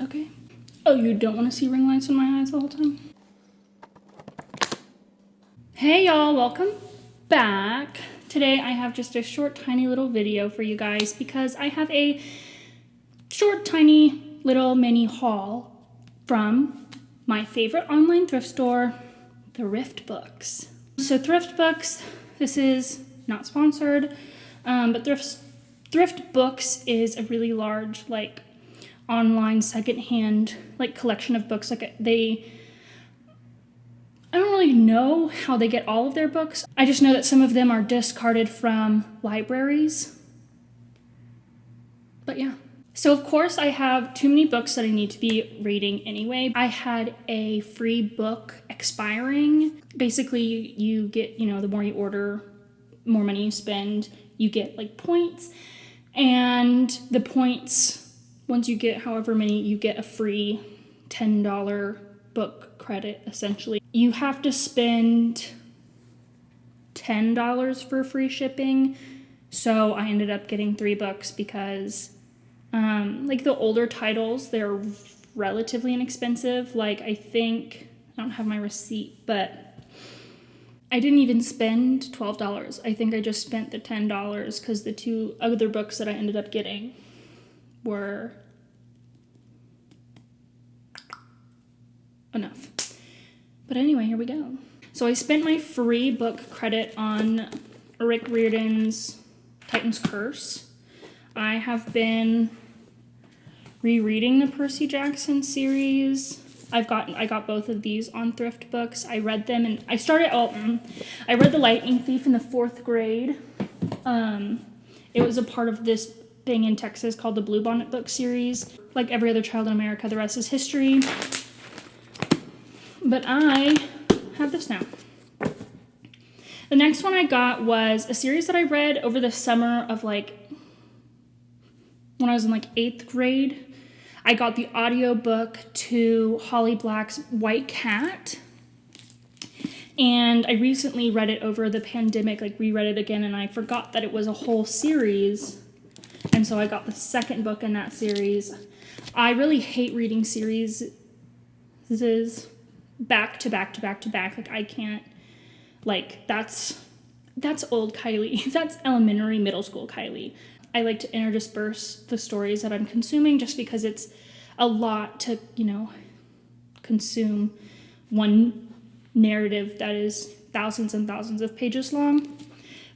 Okay. Oh, you don't want to see ring lights in my eyes the whole time? Hey y'all, welcome back. Today I have just a short, tiny little video for you guys because I have a short, tiny little mini haul from my favorite online thrift store, Thrift Books. So Thrift Books, this is not sponsored, but Thrift Books is a really large, like, online secondhand, like, collection of books. Like, I don't really know how they get all of their books. I just know that some of them are discarded from libraries. But yeah. So of course I have too many books that I need to be reading anyway. I had a free book expiring. Basically you get, the more you order, more money you spend, you get like points. And the points, once you get however many, you get a free $10 book credit essentially. You have to spend $10 for free shipping. So I ended up getting 3 books because like the older titles, they're relatively inexpensive. Like I don't have my receipt, but I didn't even spend $12. I think I just spent the $10 because the 2 other books that I ended up getting were enough. But anyway, here we go. So I spent my free book credit on Rick Riordan's Titan's Curse. I have been rereading the Percy Jackson series. I got both of these on Thrift Books. I read them and I read The Lightning Thief in the 4th grade. It was a part of this thing in Texas called the Bluebonnet book series. Like every other child in America, the rest is history. But I have this now. The next one I got was a series that I read over the summer of when I was in 8th grade. I got the audiobook to Holly Black's White Cat. And I recently read it over the pandemic, reread it again, and I forgot that it was a whole series. And so I got the second book in that series. I really hate reading series. This is back to back to back to back. I can't, that's old Kylie. That's elementary, middle school Kylie. I like to interdisperse the stories that I'm consuming just because it's a lot to, consume one narrative that is thousands and thousands of pages long.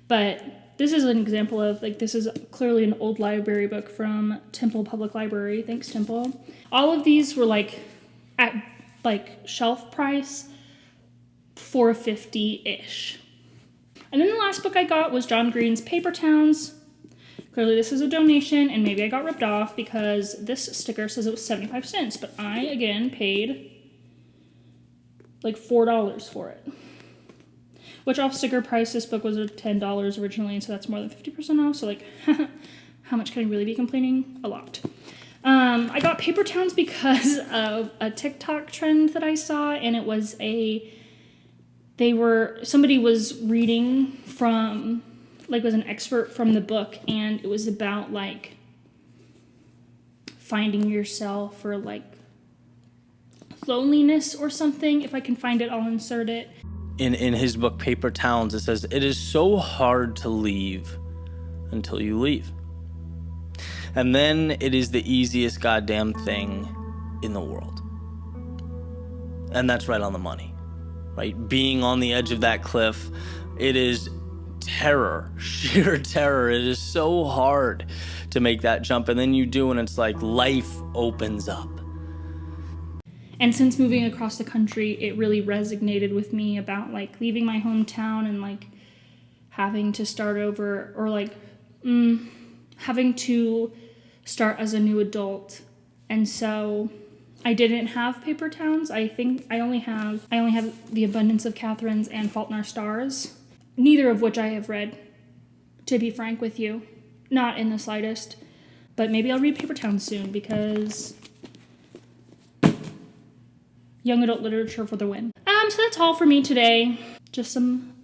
But this is an example of, this is clearly an old library book from Temple Public Library. Thanks, Temple. All of these were, at shelf price, $4.50-ish. And then the last book I got was John Green's Papertowns. Clearly this is a donation, and maybe I got ripped off because this sticker says it was 75 cents, but I, again, paid $4 for it. Which off sticker price, this book was $10 originally, so that's more than 50% off, so how much can I really be complaining? A lot. I got Papertowns because of a TikTok trend that I saw, and it was somebody was reading from, was an expert from the book, and it was about, finding yourself or, loneliness or something. If I can find it, I'll insert it. In his book, Paper Towns, it says, "It is so hard to leave until you leave. And then it is the easiest goddamn thing in the world." And that's right on the money, right? Being on the edge of that cliff, it is terror, sheer terror. It is so hard to make that jump. And then you do, and it's life opens up. And since moving across the country, it really resonated with me about leaving my hometown and having to start over, or having to start as a new adult. And so I didn't have Paper Towns. I think I only have The Abundance of Catherines and Fault in Our Stars, neither of which I have read, to be frank with you. Not in the slightest. But maybe I'll read Paper Towns soon because young adult literature for the win. So that's all for me today. Just some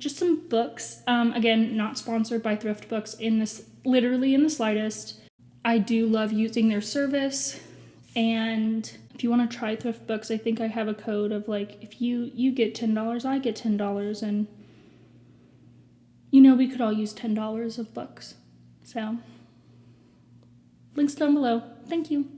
books. Again, not sponsored by Thrift Books literally in the slightest. I do love using their service. And if you want to try thrift books, I think I have a code of like, if you get $10, I get $10. And, we could all use $10 of books. So, links down below. Thank you.